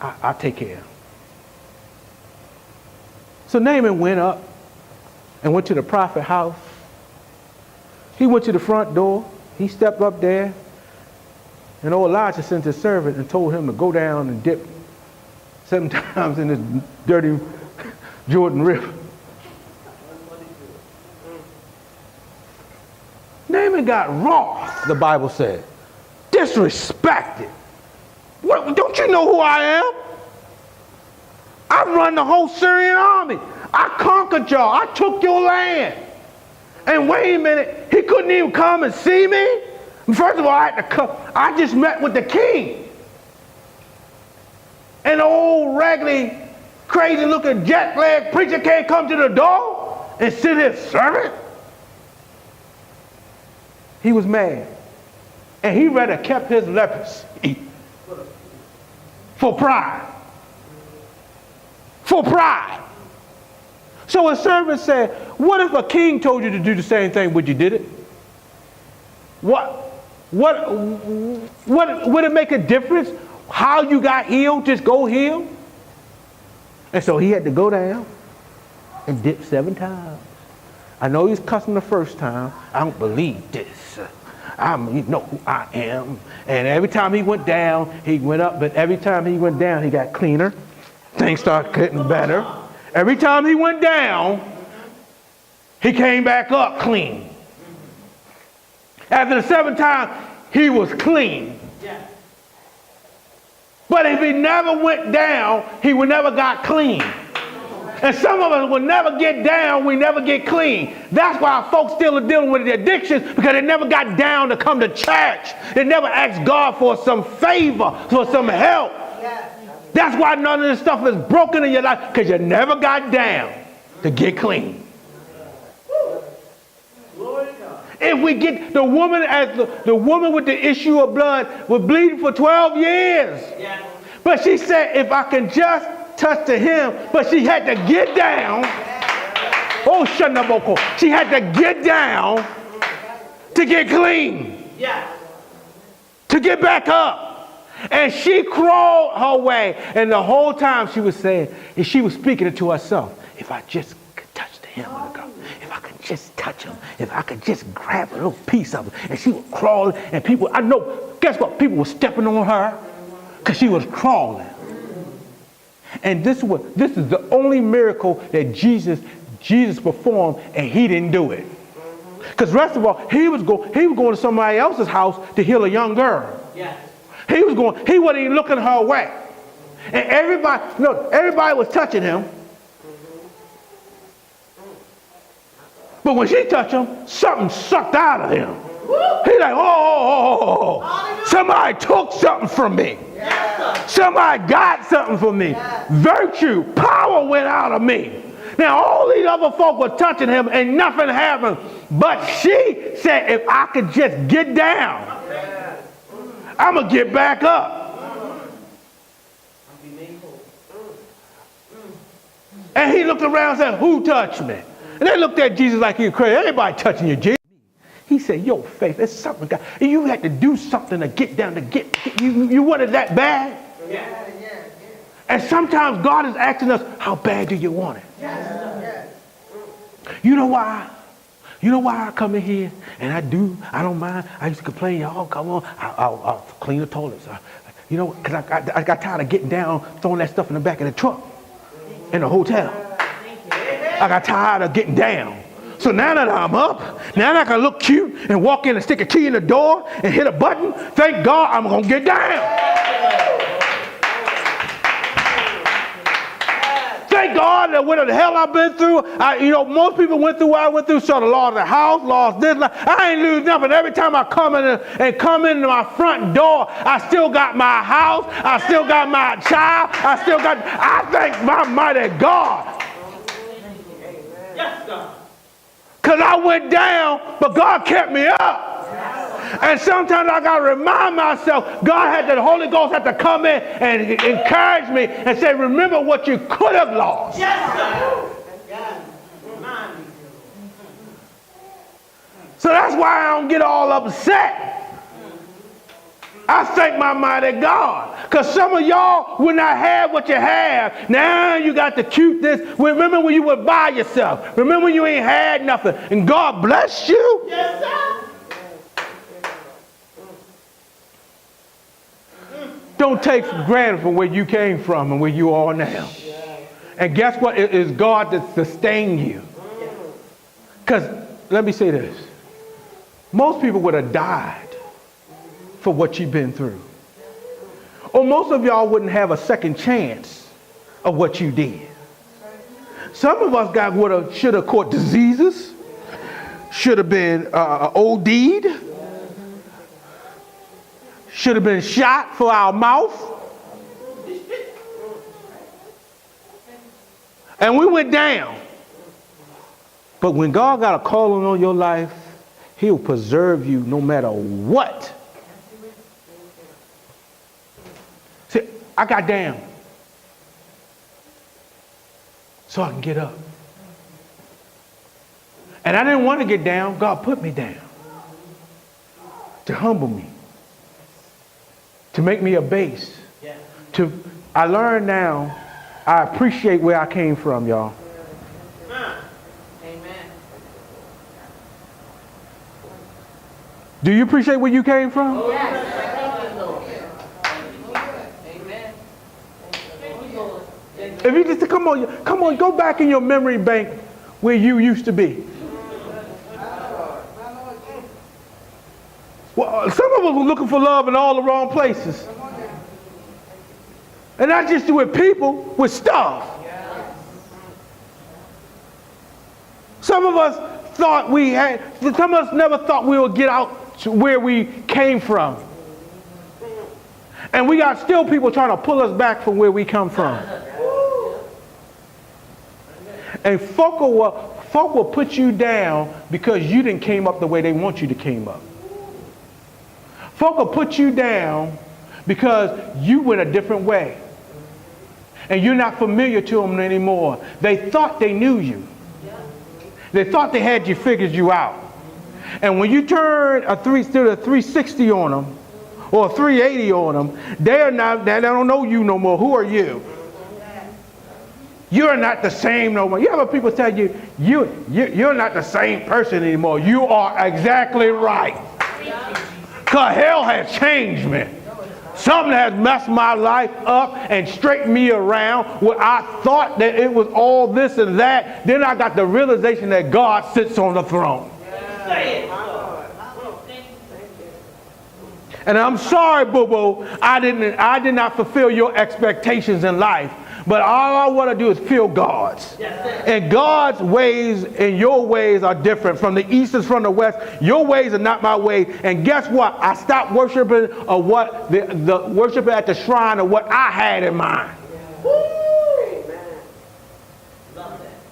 I'll take care of him. So Naaman went up and went to the prophet's house. He went to the front door. He stepped up there. And old Elijah sent his servant and told him to go down and dip 7 times in this dirty Jordan River. Naaman got wroth, the Bible said. Disrespected. What, don't you know who I am? I run the whole Syrian army. I conquered y'all. I took your land. And wait a minute, he couldn't even come and see me? First of all, I had to come. I just met with the king. And the old raggedy, crazy looking jet lag preacher can't come to the door and sit his servant? He was mad. And he rather kept his leprosy for pride. For pride. So his servant said, what if a king told you to do the same thing, would you did it? Would it make a difference how you got healed? Just go heal? And so he had to go down and dip 7 times. I know he's cussing the first time. I don't believe this. You know who I am. And every time he went down, he went up. But every time he went down, he got cleaner. Things started getting better. Every time he went down, he came back up clean. After the 7th time, he was clean. But if he never went down, he would never got clean. And some of us will never get down, we never get clean. That's why folks still are dealing with the addictions, because they never got down to come to church. They never asked God for some favor, for some help. That's why none of this stuff is broken in your life, because you never got down to get clean. If we get the woman, as the woman with the issue of blood was bleeding for 12 years. But she said, if I can just touch the hem, but she had to get down. Oh, Shanaboko. She had to get down to get clean. To get back up. And she crawled her way. And the whole time she was saying, and she was speaking it to herself, if I just could touch the hem of the garment, if I could just touch him, if I could just grab a little piece of it. And she was crawling, and people, I know, guess what? People were stepping on her because she was crawling. And this is the only miracle that Jesus performed, and he didn't do it. Because rest of all, he was going to somebody else's house to heal a young girl. He wasn't even looking her way. And everybody was touching him. But when she touched him, something sucked out of him. He's like, oh. Somebody took something from me. Somebody got something from me. Virtue, power went out of me. Now all these other folk were touching him and nothing happened. But she said, if I could just get down, I'm going to get back up. And he looked around and said, who touched me? And they looked at Jesus like he was crazy. Everybody touching you, Jesus. He said, your faith, it's something. God, you had to do something to get down, to get you wanted that bad? And sometimes God is asking us, how bad do you want it? You know why? You know why I come in here and I don't mind. I used to complain, y'all come on, I'll clean the toilets. You know, because I got tired of getting down, throwing that stuff in the back of the truck in the hotel. I got tired of getting down. So now that I'm up, now that I can look cute and walk in and stick a key in the door and hit a button, thank God I'm going to get down. Thank God that what the hell I've been through, most people went through what I went through, saw the loss of the house, lost this. I ain't lose nothing. Every time I come into my front door, I still got my house, I still got my child, I thank my mighty God. Yes, God. Because I went down, but God kept me up. And sometimes I got to remind myself, the Holy Ghost had to come in and encourage me and say, remember what you could have lost. Yes, sir. So that's why I don't get all upset. I thank my mighty God. Because some of y'all will not have what you have. Now you got the cuteness. Remember when you were by yourself. Remember when you ain't had nothing. And God blessed you. Yes, sir. Don't take for granted from where you came from and where you are now. And guess what? It is God that sustained you. Because, let me say this. Most people would have died for what you've been through. Or most of y'all wouldn't have a second chance of what you did. Some of us should have caught diseases, should have been OD'd, should have been shot for our mouth. And we went down. But when God got a calling on your life, he'll preserve you no matter what. See, I got down so I can get up. And I didn't want to get down. God put me down to humble me, to make me a base. I learned now, I appreciate where I came from, y'all. Amen. Do you appreciate where you came from? Oh, yes. Amen. If you just come on, go back in your memory bank where you used to be. Well, some of us were looking for love in all the wrong places. And not just with people, with stuff. Some of us never thought we would get out to where we came from. And we got still people trying to pull us back from where we come from. And folk will put you down because you didn't came up the way they want you to came up. Folk will put you down because you went a different way. And you're not familiar to them anymore. They thought they knew you. They thought they had you figured you out. And when you turn a 360 on them or a 380 on them, they don't know you no more. Who are you? You're not the same no more. You ever people tell you, you're not the same person anymore. You are exactly right. Because hell has changed me. Something has messed my life up and straightened me around where I thought that it was all this and that. Then I got the realization that God sits on the throne. And I'm sorry, boo-boo, I did not fulfill your expectations in life. But all I want to do is feel God's. And God's ways and your ways are different. From the east is from the west. Your ways are not my ways. And guess what? I stopped worshiping what the worshiping at the shrine of what I had in mind.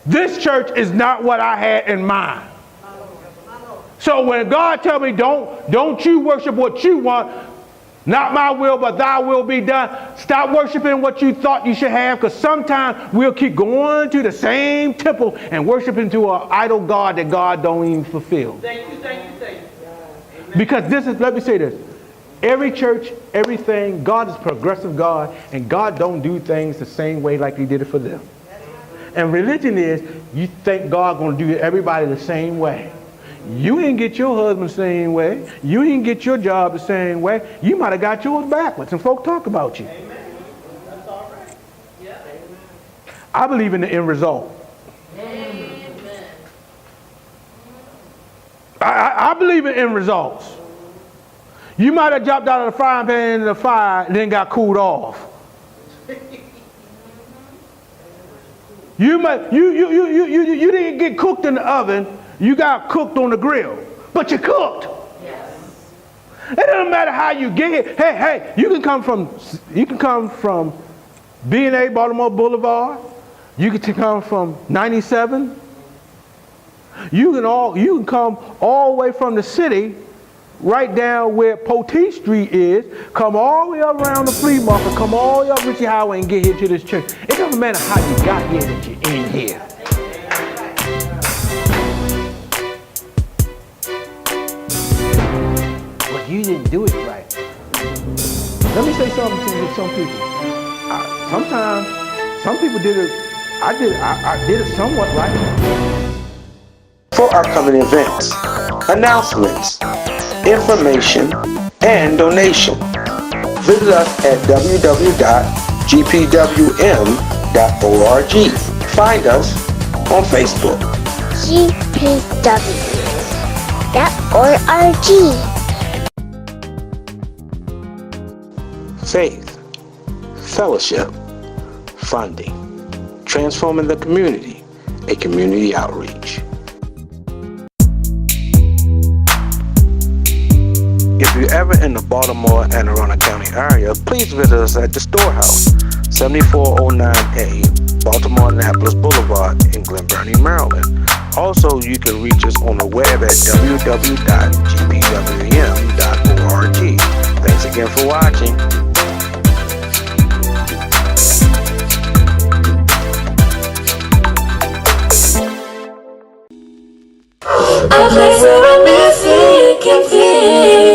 This church is not what I had in mind. So when God tells me don't you worship what you want, not my will, but thy will be done. Stop worshiping what you thought you should have, because sometimes we'll keep going to the same temple and worshiping to an idol God that God don't even fulfill. Thank you. Because let me say this. Every church, everything, God is progressive God, and God don't do things the same way like he did it for them. And religion is, you think God going to do everybody the same way. You didn't get your husband the same way. You didn't get your job the same way. You might have got yours backwards, and folk talk about you. Amen. That's all right. Yeah. I believe in the end result. Amen. I believe in end results. You might have jumped out of the frying pan into the fire and then got cooled off. You didn't get cooked in the oven. You got cooked on the grill, but you cooked. Yes. It doesn't matter how you get here. Hey, you can come from B&A Baltimore Boulevard. You can come from 97. You can come all the way from the city, right down where Poteet Street is. Come all the way up around the flea market. Come all the way up Ritchie Highway and get here to this church. It doesn't matter how you got here that you're in here. You didn't do it right. Let me say something to some people. Sometimes, some people did it. I did it somewhat right. For upcoming events, announcements, information, and donation, visit us at www.gpwm.org. Find us on Facebook. GPW.org. Faith, fellowship, funding, transforming the community, a community outreach. If you're ever in the Baltimore and Arundel County area, please visit us at the Storehouse, 7409A, Baltimore Annapolis Boulevard in Glen Burnie, Maryland. Also, you can reach us on the web at www.gpwm.org. Thanks again for watching. A place where I'm missing can feel.